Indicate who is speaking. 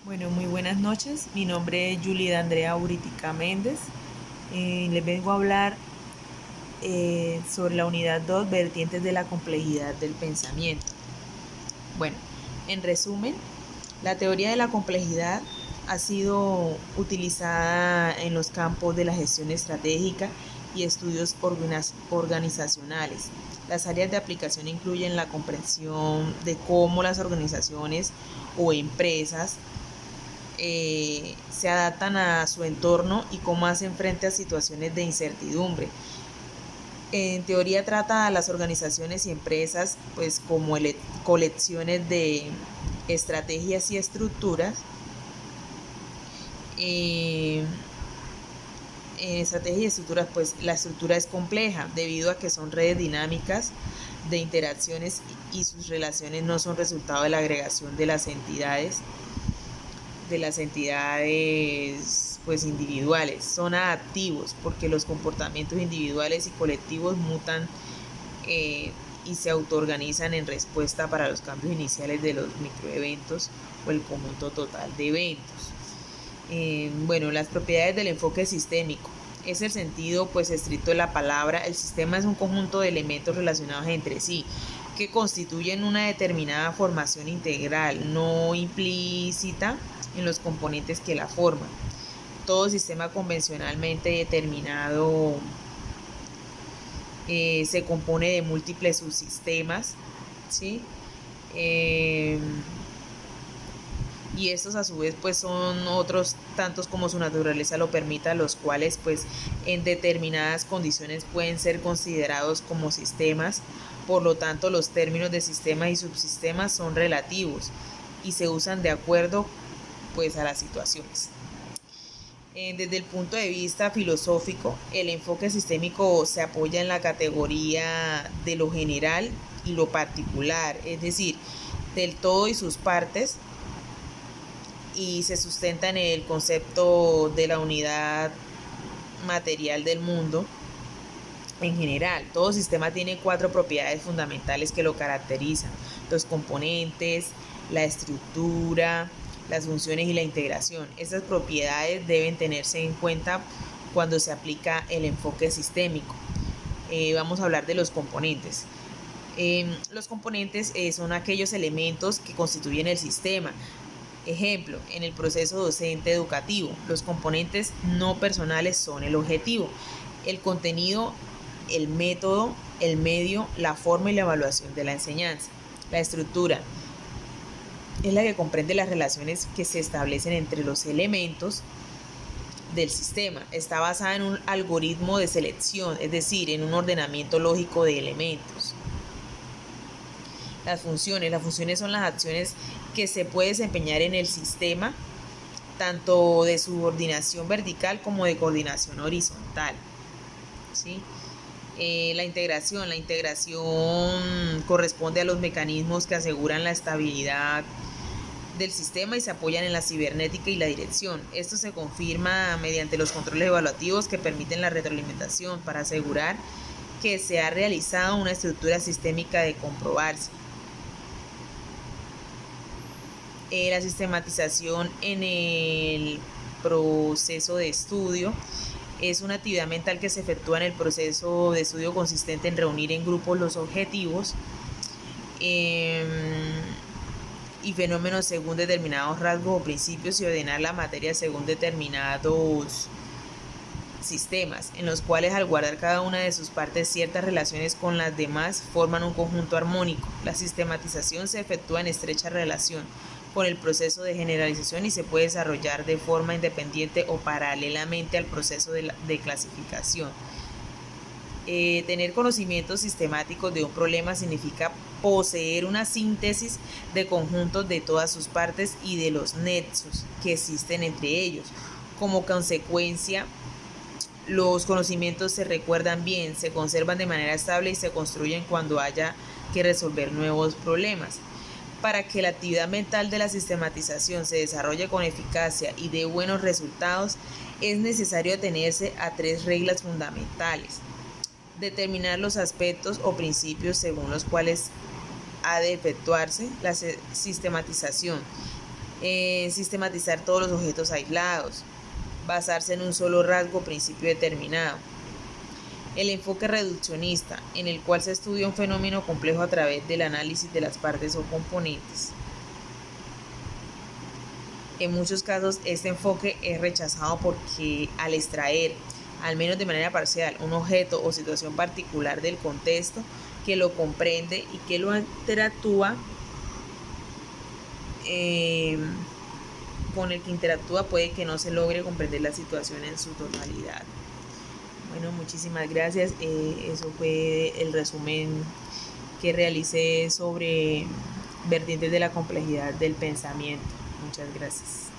Speaker 1: Bueno, muy buenas noches. Mi nombre es Yulida Andrea Uritica Méndez. Les vengo a hablar sobre la unidad 2, vertientes de la complejidad del pensamiento. Bueno, en resumen, la teoría de la complejidad ha sido utilizada en los campos de la gestión estratégica y estudios organizacionales. Las áreas de aplicación incluyen la comprensión de cómo las organizaciones o empresas se adaptan a su entorno y cómo hacen frente a situaciones de incertidumbre. En teoría trata a las organizaciones y empresas pues como colecciones de estrategias y estructuras. Eh, en estrategias y estructuras pues la estructura es compleja debido a que son redes dinámicas de interacciones y sus relaciones no son resultado de la agregación de las entidades pues individuales, son adaptivos porque los comportamientos individuales y colectivos mutan eh, y se autoorganizan en respuesta para los cambios iniciales de los microeventos o el conjunto total de eventos. Bueno, las propiedades del enfoque sistémico. Es el sentido pues estricto de la palabra. El sistema es un conjunto de elementos relacionados entre sí que constituyen una determinada formación integral, no implícita en los componentes que la forman. Todo sistema convencionalmente determinado se compone de múltiples subsistemas, ¿sí? Eh, y estos a su vez pues son otros tantos como su naturaleza lo permita, los cuales pues en determinadas condiciones pueden ser considerados como sistemas. Por lo tanto, los términos de sistemas y subsistemas son relativos y se usan de acuerdo pues a las situaciones. Desde el punto de vista filosófico, el enfoque sistémico se apoya en la categoría de lo general y lo particular, es decir, del todo y sus partes, y se sustenta en el concepto de la unidad material del mundo. En general, todo sistema tiene 4 propiedades fundamentales que lo caracterizan: los componentes, la estructura, las funciones y la integración. Estas propiedades deben tenerse en cuenta cuando se aplica el enfoque sistémico. Vamos a hablar de los componentes. Los componentes son aquellos elementos que constituyen el sistema. Ejemplo, en el proceso docente educativo, los componentes no personales son el objetivo, el contenido, el método, el medio, la forma y la evaluación de la enseñanza. La estructura es la que comprende las relaciones que se establecen entre los elementos del sistema. Está basada en un algoritmo de selección, es decir, en un ordenamiento lógico de elementos. Las funciones son las acciones que se puede desempeñar en el sistema, tanto de subordinación vertical como de coordinación horizontal, ¿sí? La integración corresponde a los mecanismos que aseguran la estabilidad del sistema y se apoyan en la cibernética y la dirección. Esto se confirma mediante los controles evaluativos que permiten la retroalimentación para asegurar que se ha realizado una estructura sistémica de comprobarse. La sistematización en el proceso de estudio es una actividad mental que se efectúa en el proceso de estudio, consistente en reunir en grupos los objetivos y fenómenos según determinados rasgos o principios y ordenar la materia según determinados sistemas, en los cuales al guardar cada una de sus partes ciertas relaciones con las demás forman un conjunto armónico. La sistematización se efectúa en estrecha relación con el proceso de generalización y se puede desarrollar de forma independiente o paralelamente al proceso de clasificación. Tener conocimientos sistemáticos de un problema significa poseer una síntesis de conjuntos de todas sus partes y de los nexos que existen entre ellos. Como consecuencia, los conocimientos se recuerdan bien, se conservan de manera estable y se construyen cuando haya que resolver nuevos problemas. Para que la actividad mental de la sistematización se desarrolle con eficacia y dé buenos resultados, es necesario atenerse a 3 reglas fundamentales. Determinar los aspectos o principios según los cuales ha de efectuarse la sistematización. sistematizar todos los objetos aislados, basarse en un solo rasgo o principio determinado. El enfoque reduccionista, en el cual se estudia un fenómeno complejo a través del análisis de las partes o componentes. En muchos casos este enfoque es rechazado porque al extraer, al menos de manera parcial, un objeto o situación particular del contexto que lo comprende y que lo interactúa, con el que interactúa, puede que no se logre comprender la situación en su totalidad. Bueno, muchísimas gracias. Eso fue el resumen que realicé sobre vertientes de la complejidad del pensamiento. Muchas gracias.